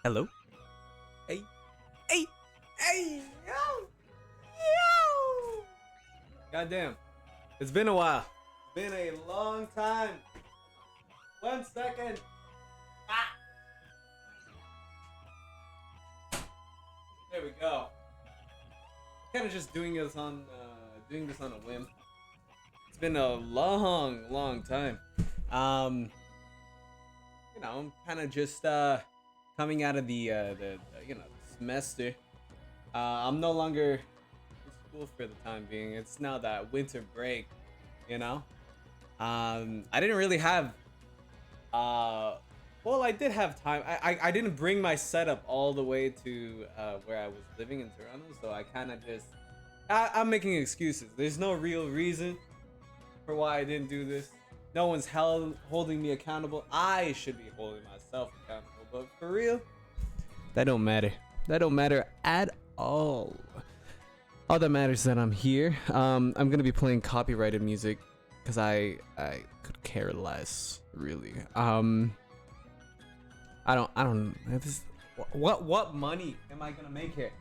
Hello? Hey. Hey. Hey. Yo. Yo. Goddamn. It's been a while. It's been a long time. 1 second. Ah. There we go. Kind of just doing this on a whim. It's been a long time. I'm kind of just coming out of the semester. I'm no longer in school for the time being. It's now that winter break, I didn't really have well, I did have time. I didn't bring my setup all the way to where I was living in Toronto, so I kind of just I'm making excuses. There's no real reason for why I didn't do this. No one's holding me accountable. I should be holding myself accountable, but for real, that don't matter. That don't matter at all. All that matters is that I'm here. I'm gonna be playing copyrighted music because I could care less, really. I don't. What money am I gonna make here?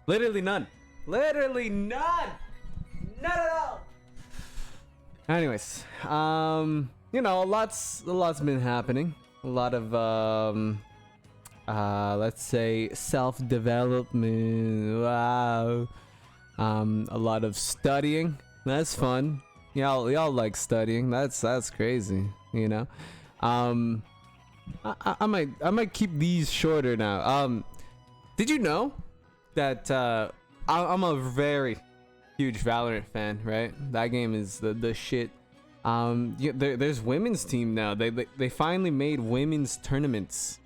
Literally none. Literally none. None at all. Anyways, a lot's been happening. A lot of let's say self-development. Wow. A lot of studying. That's fun. Y'all like studying. That's crazy. I might keep these shorter now. Did you know that I'm a very huge Valorant fan, right? That game is the shit. There's women's team now. They finally made women's tournaments,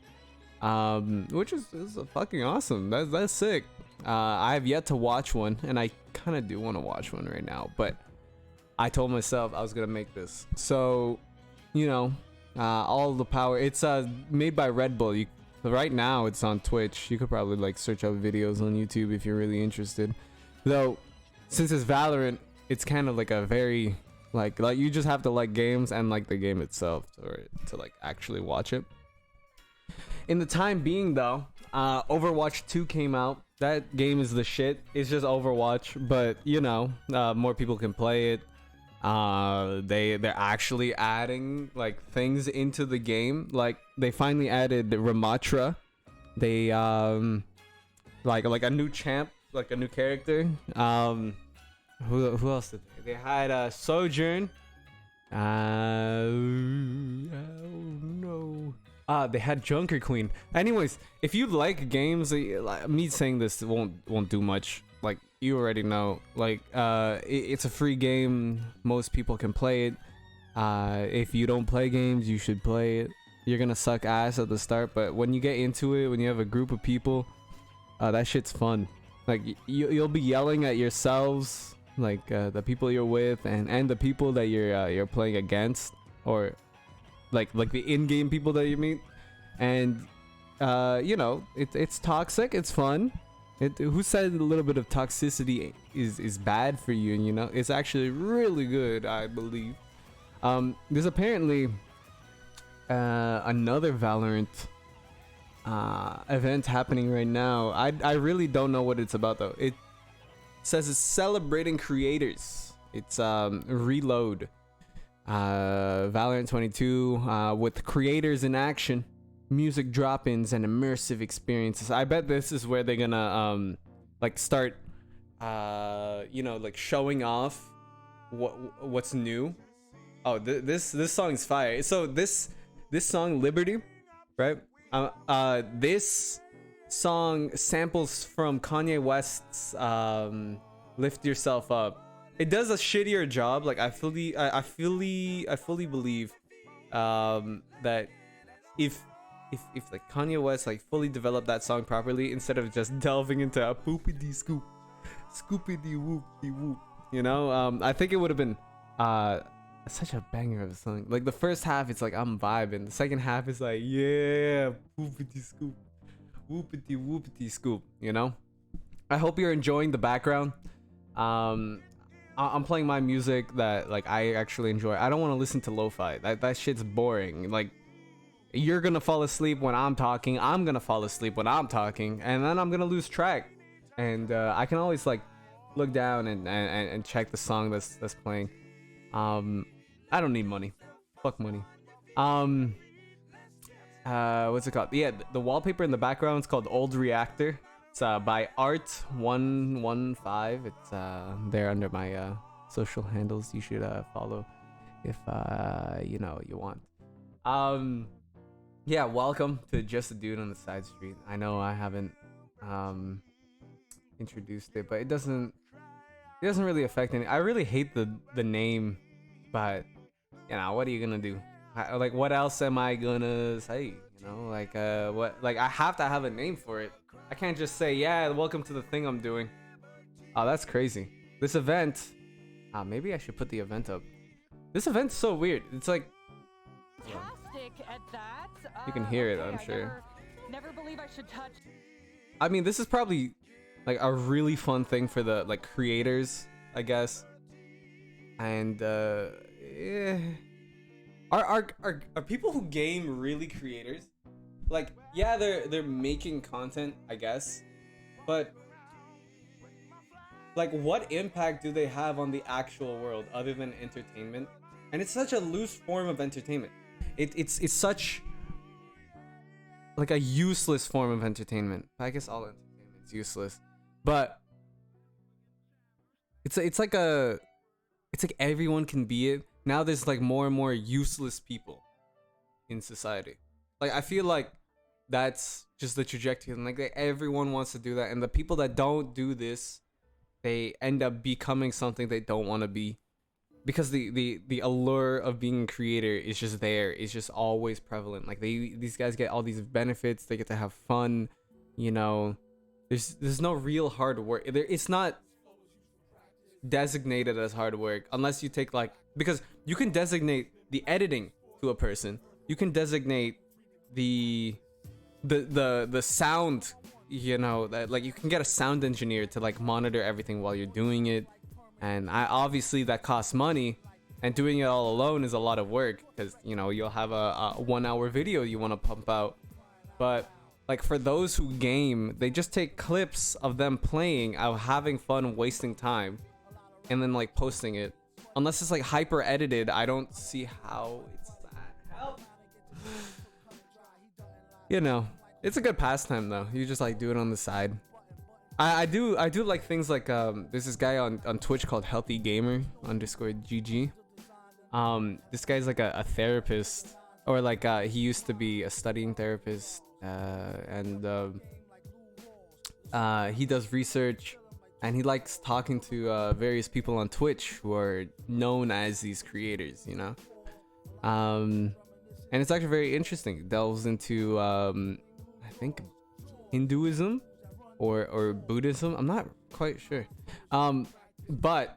which is fucking awesome. That's sick. I have yet to watch one, and I kind of do want to watch one right now. But I told myself I was gonna make this. So, all the power. It's made by Red Bull. Right now it's on Twitch. You could probably like search up videos on YouTube if you're really interested. Though, since it's Valorant, it's kind of like a very like you just have to like games and like the game itself to like actually watch it. In the time being though, Overwatch 2 came out. That game is the shit. It's just Overwatch, but more people can play it. They're actually adding like things into the game. Like they finally added Ramatra. They like a new champ, like a new character. Who else did they had Sojourn. Oh no. They had Junker Queen. Anyways, if you like games, me saying this won't do much. Like you already know. Like it's a free game. Most people can play it. If you don't play games, you should play it. You're gonna suck ass at the start, but when you get into it, when you have a group of people, that shit's fun. Like you'll be yelling at yourselves, like the people you're with, and the people that you're playing against, or like the in-game people that you meet, and it's toxic. It's fun. Who said a little bit of toxicity is bad for you? And it's actually really good, I believe. There's apparently another Valorant event happening right now. I really don't know what it's about though. It says it's celebrating creators. It's Reload, Valorant 22, with creators in action, music drop-ins, and immersive experiences. I bet this is where they're gonna like start like showing off what's new. Oh, this song's fire. So this song Liberty, right? This song samples from Kanye West's Lift Yourself Up. It does a shittier job. Like I fully believe that if like Kanye West like fully developed that song properly, instead of just delving into a poopity scoop, scoopity whoopty whoop, I think it would have been such a banger of a song. Like the first half, it's like I'm vibing. The second half is like, yeah, poopity scoop, whoopity whoopity scoop. I hope you're enjoying the background. I'm playing my music that like I actually enjoy. I don't want to listen to lo-fi. That shit's boring. Like You're gonna fall asleep when I'm talking. I'm gonna fall asleep when I'm talking, and then I'm gonna lose track. And I can always like look down and check the song that's playing. I don't need money. Fuck money. What's it called? Yeah, the wallpaper in the background is called Old Reactor. It's by Art115. It's there under my social handles. You should follow if you know you want. Yeah, welcome to Just a Dude on the Side Street. I know I haven't introduced it, but it doesn't really affect any. I really hate the name, but you know, what are you gonna do? Like, what else am I gonna say? You know, like what? Like, I have to have a name for it. I can't just say, yeah, welcome to the thing I'm doing. Oh, that's crazy. This event. Maybe I should put the event up. This event's so weird. It's like. At that. You can hear it, I'm sure. Never believe I should touch. I mean, this is probably like a really fun thing for the like creators, I guess. And yeah. Are people who game really creators? Like, yeah, they're making content, I guess, but like, what impact do they have on the actual world other than entertainment? And it's such a loose form of entertainment. It's such like a useless form of entertainment. I guess all entertainment is useless, but it's like everyone can be it. Now there's like more and more useless people in society. Like, I feel like that's just the trajectory, and like everyone wants to do that, and the people that don't do this, they end up becoming something they don't want to be. Because the allure of being a creator is just there. It's just always prevalent. Like, these guys get all these benefits. They get to have fun. You know, there's no real hard work. It's not designated as hard work unless you take like, because you can designate the editing to a person. You can designate the sound. You know, that like you can get a sound engineer to like monitor everything while you're doing it. And obviously that costs money, and doing it all alone is a lot of work, because you know you'll have a 1 hour video you want to pump out. But like, for those who game, they just take clips of them playing, of having fun, wasting time, and then like posting it. Unless it's like hyper edited, I don't see how it's that help. You know, it's a good pastime though. You just like do it on the side. I do like things like there's this guy on Twitch called Healthy Gamer _GG. This guy's like a therapist, or like he used to be a studying therapist, and he does research, and he likes talking to various people on Twitch who are known as these creators, you know. And it's actually very interesting. It delves into I think Hinduism or Buddhism. I'm not quite sure. But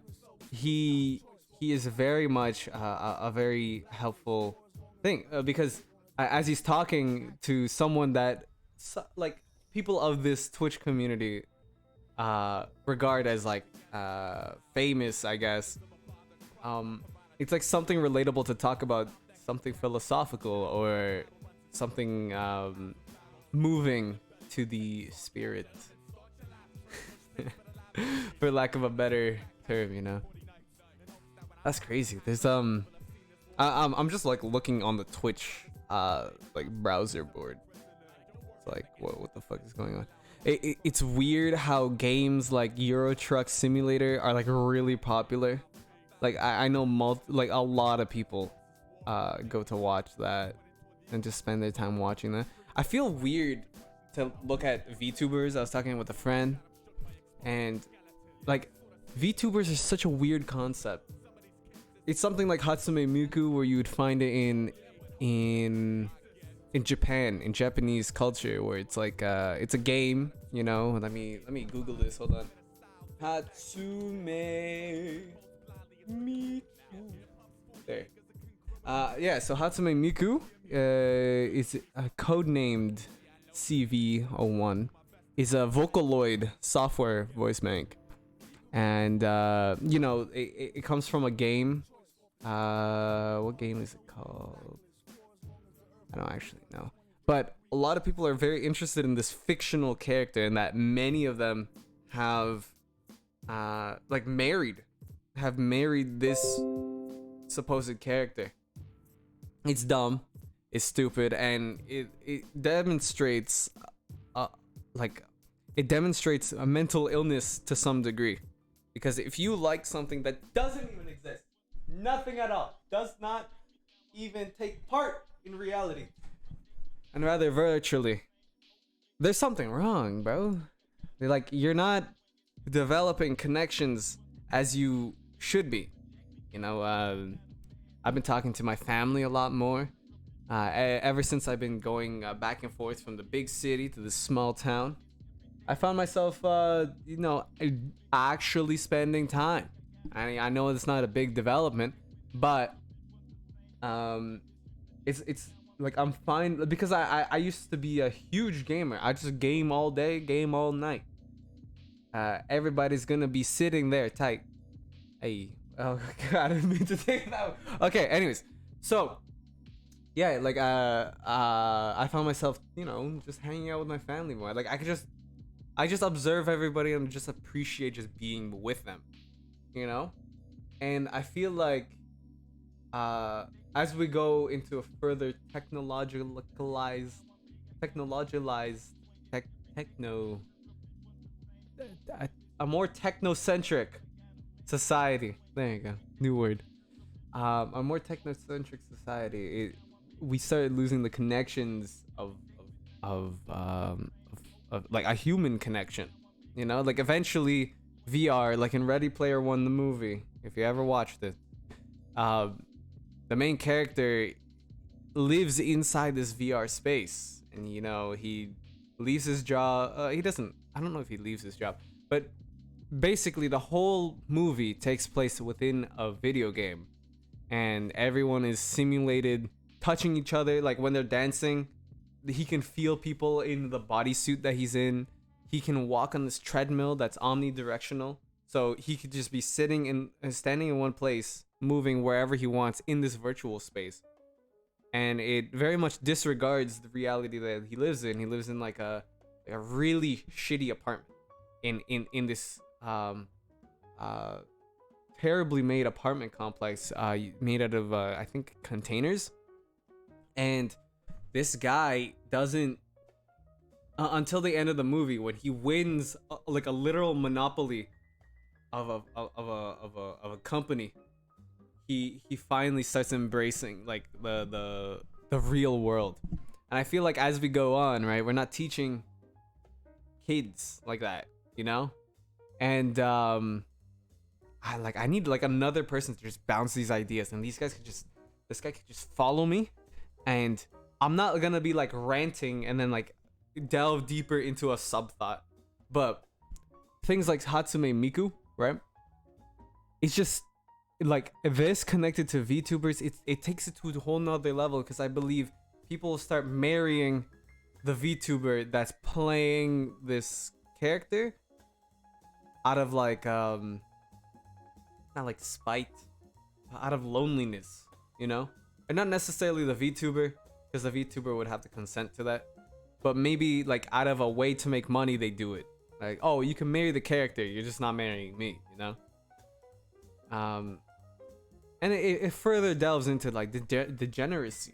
he is very much a very helpful thing, because as he's talking to someone that like people of this Twitch community regard as like famous, I guess. It's like something relatable to talk about, something philosophical or something moving to the spirit. For lack of a better term, you know. That's crazy. There's I'm just like looking on the Twitch like browser board. It's like, what the fuck is going on? It's weird how games like Euro Truck Simulator are like really popular. Like I know like a lot of people go to watch that and just spend their time watching that. I feel weird to look at Vtubers. I was talking with a friend, and like Vtubers is such a weird concept. It's something like Hatsune Miku, where you would find it in Japan, in Japanese culture, where it's like it's a game, you know. Let me Google this. Hold on. Hatsune Miku. There. Yeah. So Hatsune Miku is codenamed CV01. Is a Vocaloid software voice bank, and you know, it comes from a game. What game is it called? I don't actually know. But a lot of people are very interested in this fictional character, and that many of them have like have married this supposed character. It's dumb, it's stupid, and it demonstrates like it demonstrates a mental illness to some degree. Because if you like something that doesn't even exist, nothing at all, does not even take part in reality, and rather virtually, there's something wrong, bro. Like, you're not developing connections as you should be. You know, I've been talking to my family a lot more. Ever since I've been going back and forth from the big city to the small town, I found myself, you know, actually spending time. I know it's not a big development, but it's like I'm fine because I used to be a huge gamer. I just game all day, game all night. Everybody's gonna be sitting there tight. Hey, oh god, I didn't mean to take that. Okay, anyways, so yeah, like I found myself, you know, just hanging out with my family more. Like I just observe everybody and just appreciate just being with them, you know? And I feel like as we go into a further technologicalized techno a more technocentric society. There you go. New word. A more technocentric society. We started losing the connections of like a human connection. You know, like eventually VR, like in Ready Player One, the movie, if you ever watched it, the main character lives inside this VR space, and you know, he leaves his job. He doesn't. I don't know if he leaves his job, but basically the whole movie takes place within a video game, and everyone is simulated touching each other. Like when they're dancing, he can feel people in the bodysuit that he's in. He can walk on this treadmill that's omnidirectional, so he could just be standing in one place, moving wherever he wants in this virtual space. And it very much disregards the reality that he lives in. He lives in like a really shitty apartment in this terribly made apartment complex made out of I think containers. And this guy doesn't until the end of the movie, when he wins like a literal monopoly of a company, he finally starts embracing like the real world. And I feel like as we go on, right, we're not teaching kids like that, you know? And I need like another person to just bounce these ideas, and this guy could just follow me, and I'm not gonna be like ranting and then like delve deeper into a sub thought. But things like Hatsune Miku, right? It's just like this connected to VTubers, it takes it to a whole nother level, because I believe people will start marrying the VTuber that's playing this character out of like not like spite, out of loneliness, you know? And not necessarily the VTuber, because the VTuber would have to consent to that, but maybe like out of a way to make money, they do it. Like, oh, you can marry the character, you're just not marrying me, you know? And it further delves into like the degeneracy.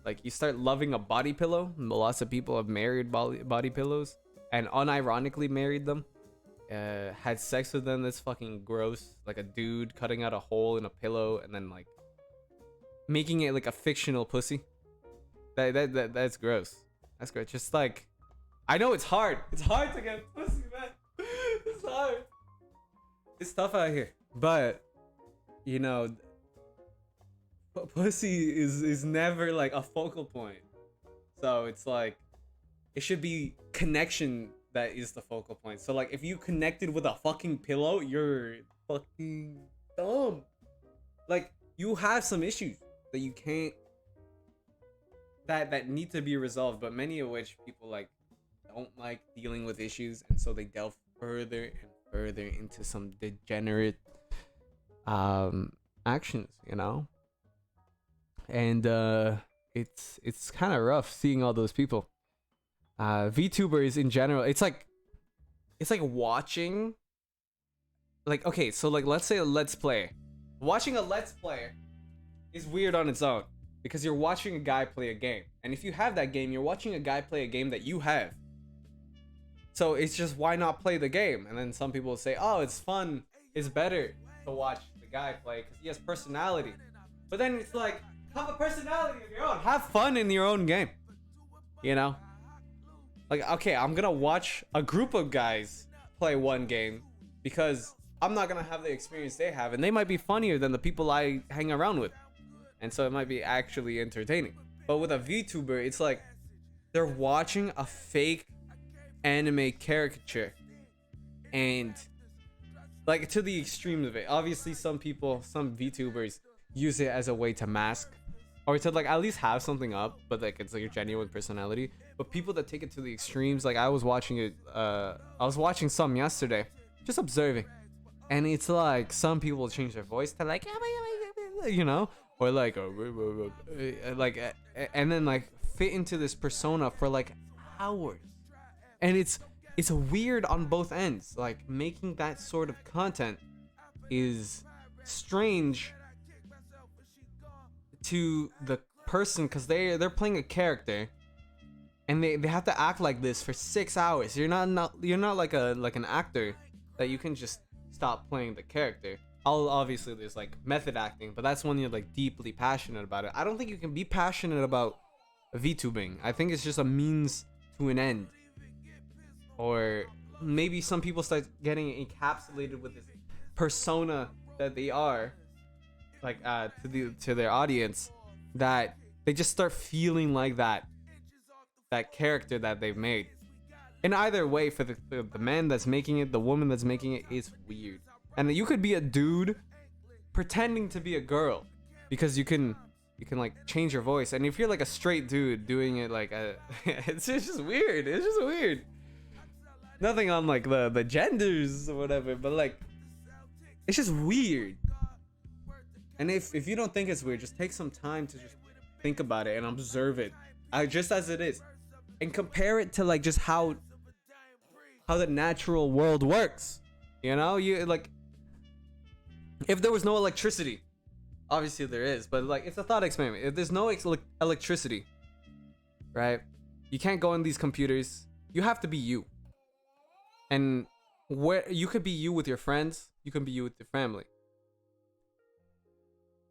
Like, you start loving a body pillow. Lots of people have married body pillows and unironically married them. Had sex with them. That's fucking gross. Like a dude cutting out a hole in a pillow and then like making it like a fictional pussy. That's gross. That's gross. Just like, I know it's hard. It's hard to get pussy, man. It's hard. It's tough out here. But you know, pussy is never like a focal point. So it's like, it should be connection that is the focal point. So like, if you connected with a fucking pillow, you're fucking dumb. Like, you have some issues that you can't, that need to be resolved, but many of which people like don't like dealing with issues, and so they delve further and further into some degenerate actions, you know? And it's kind of rough seeing all those people. VTubers in general, it's like watching, like, okay, so like let's say a let's play. Watching a let's play is weird on its own because you're watching a guy play a game, and if you have that game, you're watching a guy play a game that you have. So it's just, why not play the game? And then some people say, oh, it's fun, it's better to watch the guy play because he has personality. But then it's like, have a personality of your own, have fun in your own game, you know? Like, okay, I'm gonna watch a group of guys play one game because I'm not gonna have the experience they have, and they might be funnier than the people I hang around with, and so it might be actually entertaining. But with a VTuber, it's like they're watching a fake anime caricature, and like to the extremes of it. Obviously, some VTubers use it as a way to mask or to like at least have something up, but like it's like your genuine personality. But people that take it to the extremes, like I was watching some yesterday, just observing, and it's like some people change their voice to like, you know, or like and then like fit into this persona for like hours, and it's weird on both ends. Like making that sort of content is strange to the person because they're playing a character, and they have to act like this for 6 hours. You're not like an actor that you can just stop playing the character. Obviously there's like method acting, but that's when you're like deeply passionate about it. I don't think you can be passionate about VTubing. I think it's just a means to an end. Or maybe some people start getting encapsulated with this persona that they are, like to their audience, that they just start feeling like that character that they've made. And either way, for the man that's making it, the woman that's making it, is weird. And you could be a dude pretending to be a girl because you can like change your voice. And if you're like a straight dude doing it like it's just weird. It's just weird. Nothing on like the genders or whatever, but like it's just weird. And if you don't think it's weird, just take some time to just think about it and observe it, just as it is, and compare it to like just how the natural world works. You know, you like, if there was no electricity, obviously there is, but like it's a thought experiment. If there's no electricity, right? You can't go in these computers. You have to be you. And where you could be you with your friends, you can be you with your family.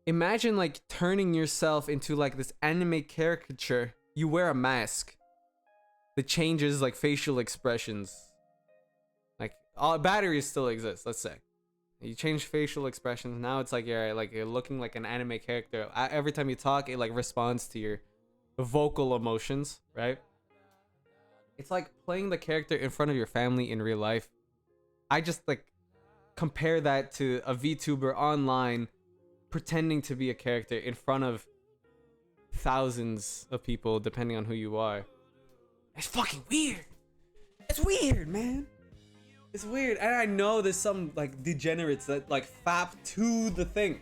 Imagine like turning yourself into like this anime caricature. You wear a mask that changes like facial expressions. Like all batteries still exist, let's say. You change facial expressions. Now it's like you're looking like an anime character. Every time you talk, it like responds to your vocal emotions, right? It's like playing the character in front of your family in real life. I just like compare that to a VTuber online pretending to be a character in front of thousands of people, depending on who you are. It's fucking weird. It's weird, man. It's weird. And I know there's some like degenerates that like fap to the thing.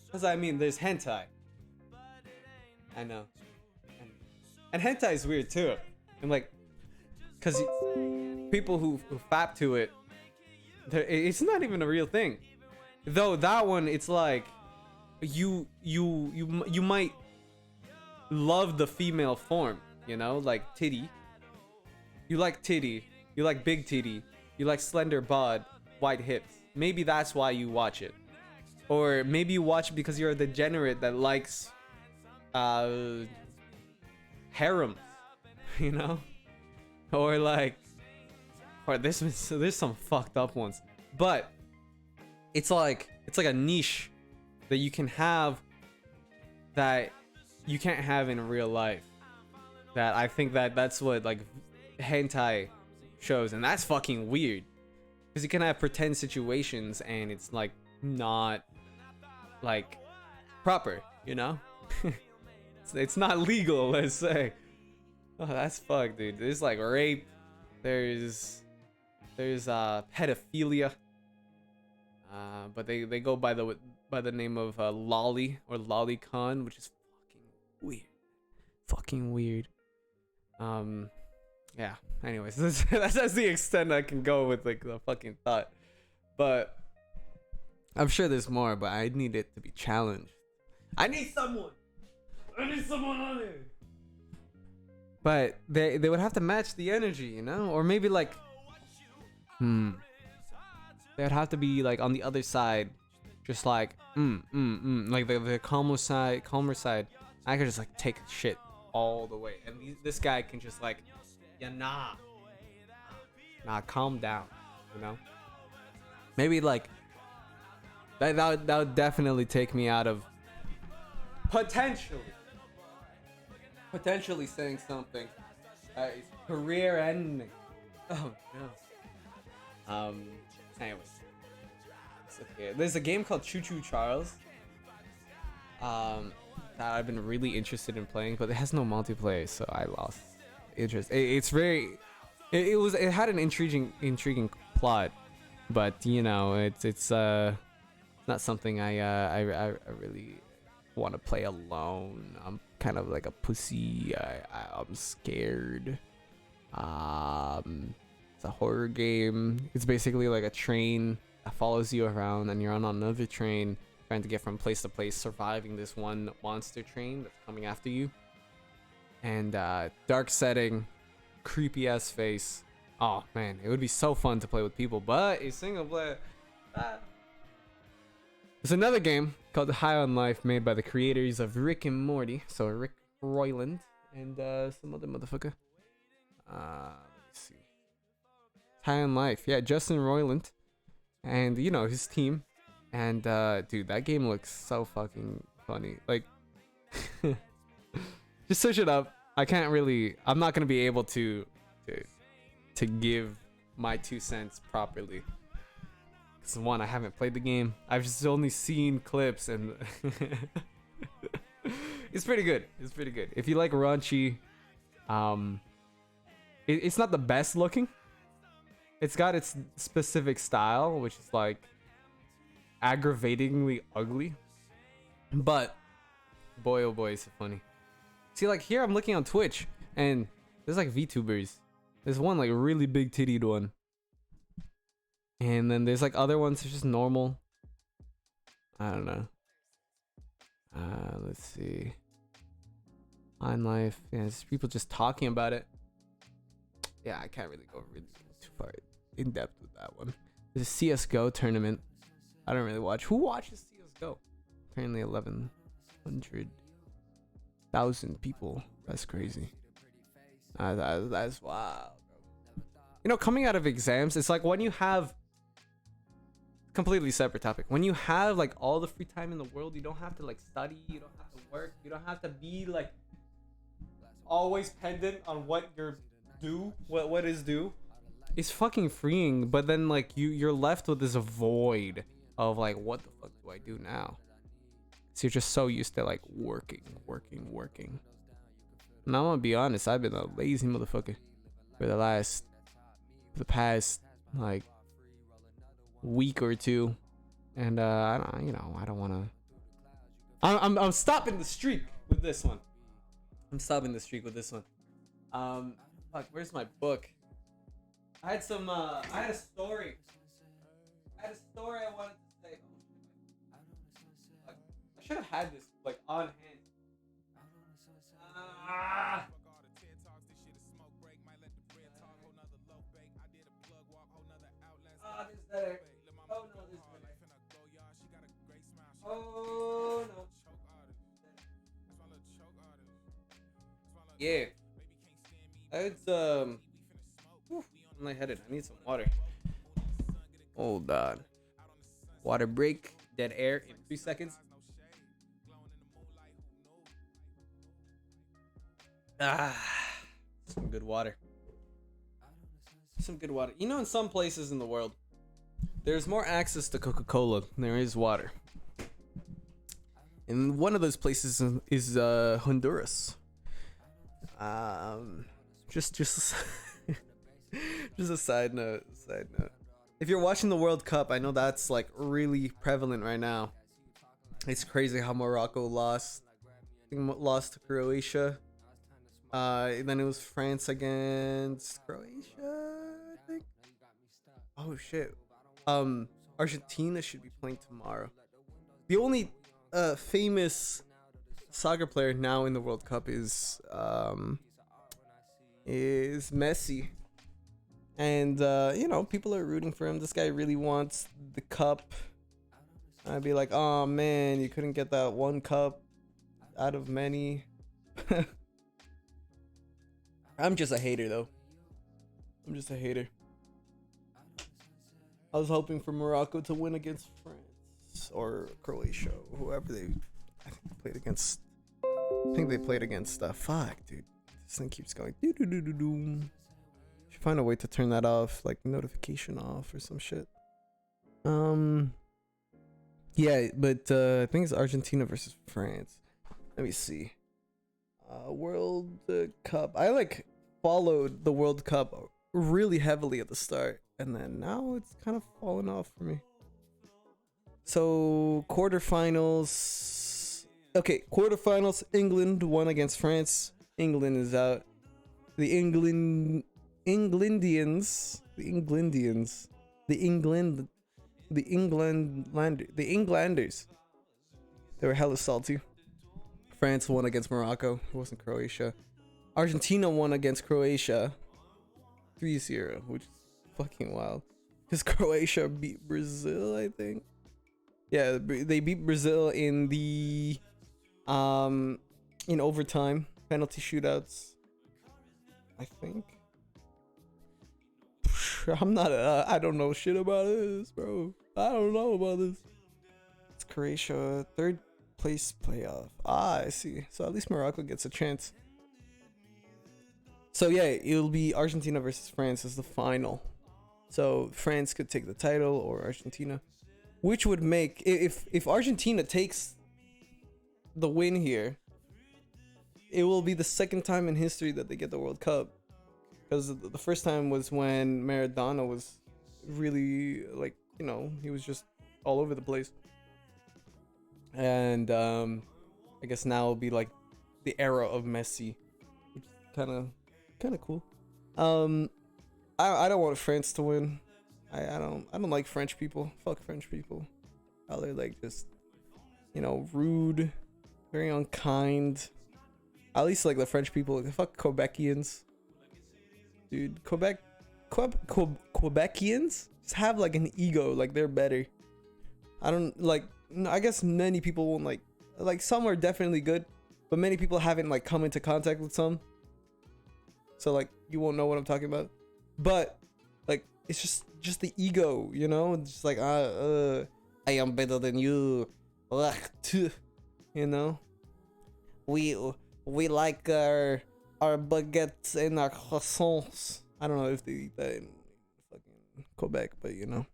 Because I mean, there's hentai. I know. And hentai is weird too. And like, because people who fap to it, it's not even a real thing. Though that one, it's like you might love the female form, you know, like titty. You like titty. You like big titty. You like slender bod, wide hips. Maybe that's why you watch it. Or maybe you watch it because you're a degenerate that likes harems, you know? Or like, or there's some fucked up ones. But it's like a niche that you can have that you can't have in real life. That I think that's what like hentai shows, and that's fucking weird. Because you can have pretend situations and it's like not like proper, you know? it's not legal, let's say. Oh, that's fucked, dude. There's like rape. There's pedophilia. But they go by the name of lolly or lolicon, which is fucking weird, fucking weird. Yeah. Anyways, that's the extent I can go with like the fucking thought. But I'm sure there's more, but I need it to be challenged. I need someone on there. But they would have to match the energy, you know? Or maybe like they'd have to be like on the other side, just like like the calmer side. I could just like take shit all the way, and this guy can just like, yeah, nah, calm down, you know? Maybe like that would definitely take me out of potentially saying something is career ending. Oh no. Anyways, so here, there's a game called Choo Choo Charles that I've been really interested in playing, but it has no multiplayer, so I lost interest. It had an intriguing plot, but you know, it's not something I really want to play alone. I'm kind of like a pussy. I'm scared. It's a horror game. It's basically like a train that follows you around, and you're on another train trying to get from place to place, surviving this one monster train that's coming after you. And dark setting, creepy ass face. Oh man, it would be so fun to play with people, but it's single player. There's another game called High on Life, made by the creators of Rick and Morty. So Rick Royland and some other motherfucker. Let's see. High on Life, yeah, Justin Roiland, and you know his team. And dude, that game looks so fucking funny. Like, just search it up. I'm not gonna be able to give my 2 cents properly. Because one, I haven't played the game. I've just only seen clips, and it's pretty good. If you like raunchy, it's not the best looking. It's got its specific style, which is like aggravatingly ugly. But boy, oh boy, is it funny. See, like here I'm looking on Twitch, and there's like Vtubers. There's one like really big tittied one. And then there's like other ones, it's just normal. I don't know. Let's see. On Life. Yeah, there's people just talking about it. Yeah, I can't really go really too far in depth with that one. There's a CSGO tournament. I don't really watch. Who watches CSGO? Apparently 11,000 people. That's crazy. That's wild. You know, coming out of exams, it's like when you have completely separate topic. When you have like all the free time in the world, you don't have to like study, you don't have to work, you don't have to be like always pendant on what you're due, what is due. It's fucking freeing, but then like you're left with this void of like, what the fuck do I do now? So you're just so used to like working. And I'm gonna be honest, I've been a lazy motherfucker for the past like week or two, and I don't want to. I'm stopping the streak with this one. Fuck, where's my book? I had a story I wanted to say. I should have had this like on hand. This better. Oh no, this better. Oh no. Yeah. It's I'm lightheaded. I need some water. Hold on. Water break. Dead air in 3 seconds. Some good water. You know, in some places in the world, there's more access to Coca-Cola than there is water. And one of those places is Honduras. Just just a side note. If you're watching the World Cup, I know that's like really prevalent right now. It's crazy how Morocco lost. think lost to Croatia. Then it was France against Croatia, I think. Oh shit. Argentina should be playing tomorrow. The only famous soccer player now in the World Cup is Messi. And you know, people are rooting for him. This guy really wants the cup. I'd be like, oh man, you couldn't get that one cup out of many. I'm just a hater though. I'm just a hater. I was hoping for Morocco to win against France or Croatia, whoever they. I think they played against. I think they played against. Fuck, dude. This thing keeps going. Doo doo doo doo doo. Should find a way to turn that off, like notification off or some shit. Yeah, but I think it's Argentina versus France. Let me see. World Cup. I like followed the World Cup really heavily at the start, and then now it's kind of fallen off for me. So quarterfinals. Okay, quarterfinals. England won against France. England is out. The Englanders. They were hella salty. France won against Morocco. It wasn't Croatia. Argentina won against Croatia 3-0, which is fucking wild. Because Croatia beat Brazil, I think. Yeah, they beat Brazil in the in overtime, penalty shootouts, I think. I'm not I don't know shit about this, bro. I don't know about this. It's Croatia, third place playoff. I see. So at least Morocco gets a chance. So yeah, it'll be Argentina versus France as the final. So France could take the title or Argentina, which would make, if Argentina takes the win here, it will be the second time in history that they get the World Cup. Because the first time was when Maradona was really, like, you know, he was just all over the place. And I guess now it'll be like the era of Messi, which is kind of cool. I don't want France to win. I don't like French people. Fuck French people. They're like just, you know, rude, very unkind. At least like the French people. Fuck Quebecians. Dude, Quebecians just have like an ego, like they're better. I don't like. I guess many people won't like some are definitely good, but many people haven't like come into contact with some. So like you won't know what I'm talking about. But like it's just the ego, you know? It's just like I am better than you. You know? We like our baguettes and our croissants. I don't know if they eat that in fucking Quebec, but you know.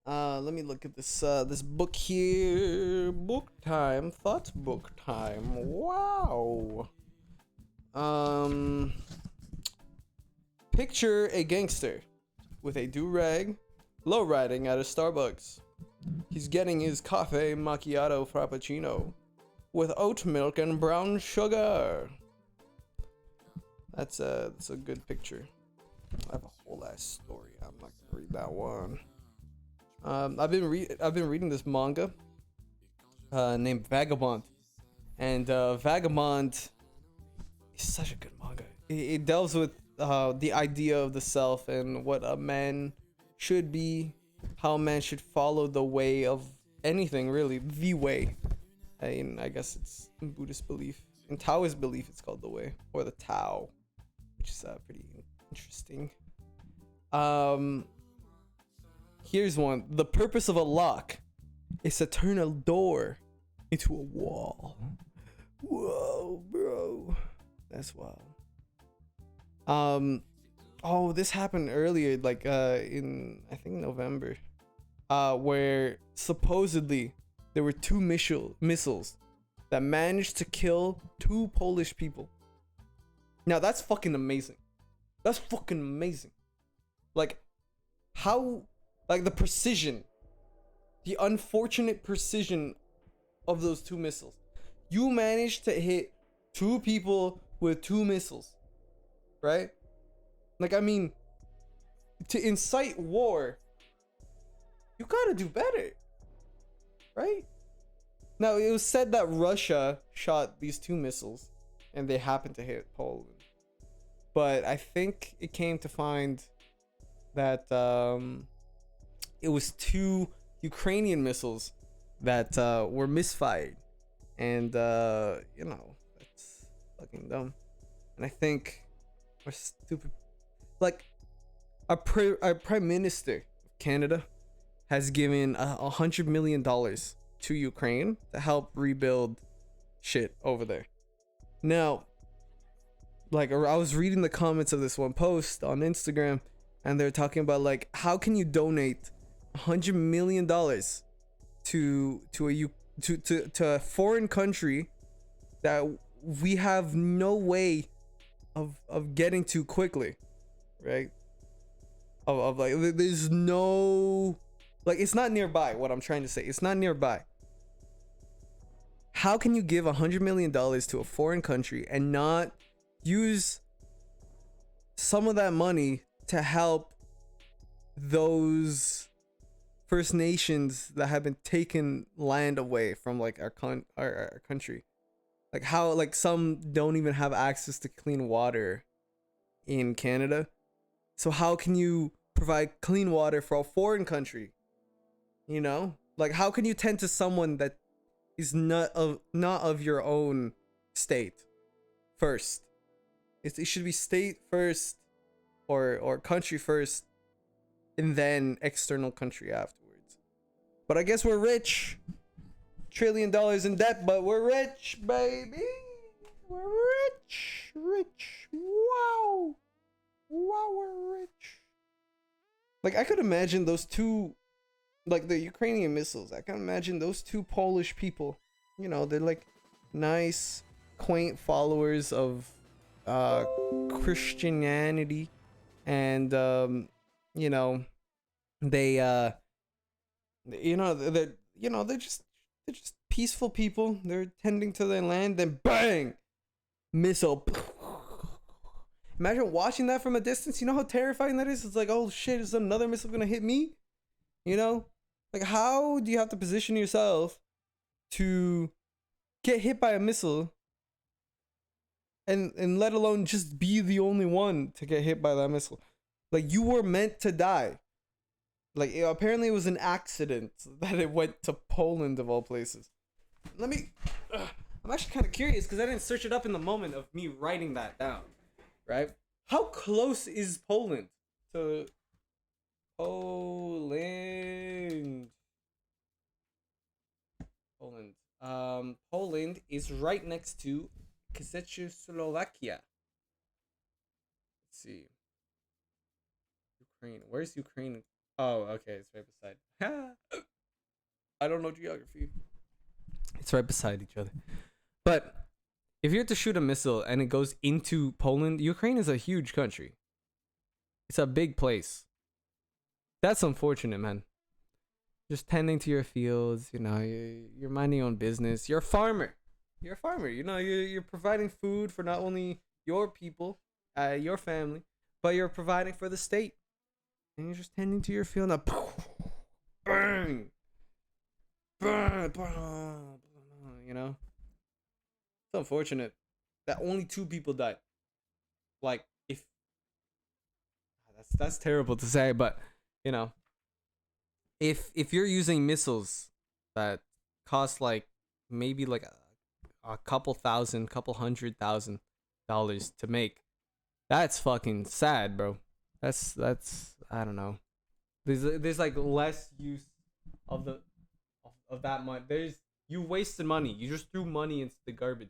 Let me look at this this book here. Book time. Thoughts book time. Wow. Picture a gangster with a do-rag low riding at a Starbucks. He's getting his cafe macchiato frappuccino with oat milk and brown sugar. That's a good picture. I have a whole ass story. I'm not gonna read that one. I've been reading this manga named Vagabond, and Vagabond is such a good manga. It delves with the idea of the self and what a man should be, how a man should follow the way of anything, really, the way. I guess it's in Buddhist belief. In Taoist belief, it's called the way, or the Tao, which is pretty interesting. Here's one. The purpose of a lock is to turn a door into a wall. Whoa, bro. That's wild. Oh, this happened earlier, like in I think November, where supposedly there were two missiles that managed to kill 2 Polish people. Now that's fucking amazing. That's fucking amazing. Like, how, like the precision, the unfortunate precision of those 2 missiles. You managed to hit 2 people with 2 missiles, right? Like, I mean, to incite war, you gotta do better, right? Now, it was said that Russia shot these 2 missiles and they happened to hit Poland. But I think it came to find that it was 2 Ukrainian missiles that were misfired. And, that's fucking dumb. And I think we're stupid. Like, our Prime Minister of Canada has given $100 million to Ukraine to help rebuild shit over there. Now, like, I was reading the comments of this one post on Instagram, and they're talking about, like, how can you donate $100 million to a foreign country that we have no way of getting to quickly, right? Of like, there's no, like, it's not nearby. What I'm trying to say, it's not nearby. How can you give $100 million to a foreign country and not use some of that money to help those First Nations that have been taken land away from, like, our country? Like, how, like, some don't even have access to clean water in Canada. So how can you provide clean water for a foreign country? You know, like, how can you tend to someone that is not of your own state first? It should be state first, or country first, and then external country afterwards. But I guess we're rich. $1 trillion in debt, but we're rich, baby. We're rich. Wow, we're rich. Like, I could imagine those 2, like, the Ukrainian missiles. I can imagine those 2 Polish people. You know, they're like nice, quaint followers of Christianity, and you know, they they're just peaceful people. They're tending to their land. Then bang, missile. Imagine watching that from a distance. You know how terrifying that is? It's like, oh shit, is another missile gonna hit me? You know? Like, how do you have to position yourself to get hit by a missile, and let alone just be the only one to get hit by that missile? Like, you were meant to die. Like, apparently it was an accident that it went to Poland, of all places. I'm actually kind of curious because I didn't search it up in the moment of me writing that down, right? How close is Poland to Poland? Poland is right next to Czechoslovakia. Let's see. Ukraine. Where's Ukraine? Oh, okay, it's right beside. I don't know geography. It's right beside each other. But if you have to shoot a missile and it goes into Poland, Ukraine is a huge country. It's a big place. That's unfortunate, man. Just tending to your fields, you know, you're minding your own business. You're a farmer. You know, you're providing food for not only your people, your family, but you're providing for the state. And you're just tending to your field. Now, bang, bang, bang, you know. It's unfortunate that only 2 people died. Like, if that's terrible to say, but you know, if you're using missiles that cost like maybe like a couple $100,000 to make, that's fucking sad, bro. That's I don't know. There's like less use of that money. You wasted money. You just threw money into the garbage.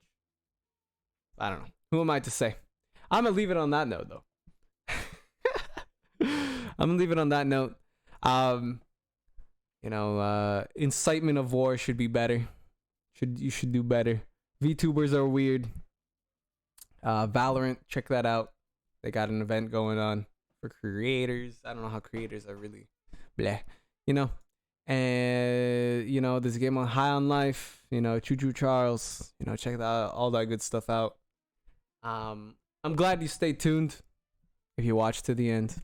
I don't know. Who am I to say? I'm gonna leave it on that note, though. I'm gonna leave it on that note. Incitement of war should be better. You should do better. Vtubers are weird. Valorant, check that out. They got an event going on for creators. I don't know how creators are really bleh. You know, And you know, there's a game on High on Life, you know, Choo Choo Charles, you know, check that, all that good stuff out. I'm glad you stayed tuned if you watched to the end.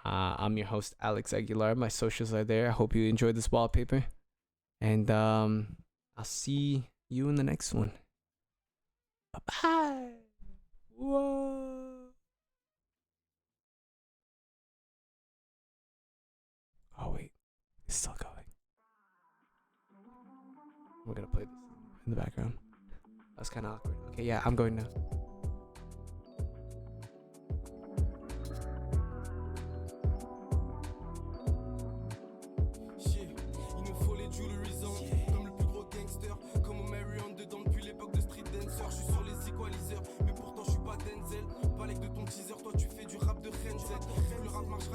I'm your host, Alex Aguilar. My socials are there. I hope you enjoyed this wallpaper. And I'll see you in the next one. Bye-bye. Whoa. Oh, wait. It's still going. We're going to play this in the background. That's kind of awkward. Okay, yeah, I'm going now.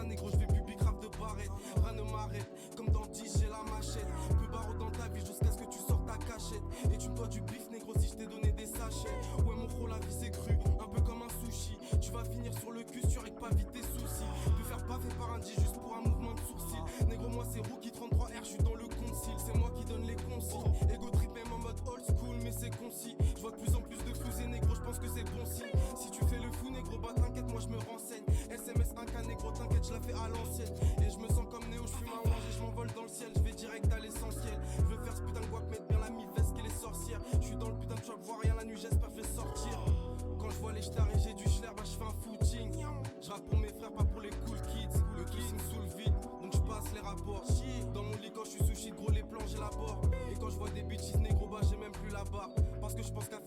Négro, je vais public rap de barrette. Rien ne m'arrête, comme dans Jdss, j'ai la machette. Peu barreau dans ta vie jusqu'à ce que tu sortes ta cachette. Et tu me dois du bif, négro, si je t'ai donné des sachets. Ouais, mon gros, la vie c'est cru, un peu comme un sushi. Tu vas finir sur le cul, tu règles pas vite tes soucis. Te faire baffer par un J juste pour un mouvement de sourcil. Négro, moi c'est Rookie 33R, je suis dans le concile. C'est moi qui donne les consignes. Ego trip même en mode old school, mais c'est concis. Je vois de plus en plus de flous et négro, je pense que c'est bon signe. Si tu fais le fou, négro, bah t'inquiète, moi je me renseigne. SMS 1K, négro, t'inquiète, je la fais à l'ancienne. Et je me sens comme Néo, je fume un orange et je m'envole dans le ciel. Je vais direct à l'essentiel. Je veux faire ce putain de guap, mettre bien la mi-veste et les sorcières. Je suis dans le putain de trap, vois rien la nuit, j'espère que je vais sortir. Quand je vois les stars et j'ai du schler, bah je fais un footing. Je rappe pour mes frères, pas pour les cool kids. Le kiss me sous le vide, donc je passe les rapports. Dans mon lit quand je suis sous shit, gros les plans j'élabore. Et quand je vois des bitches négro, bah j'ai même plus la barre. Parce que je pense qu'à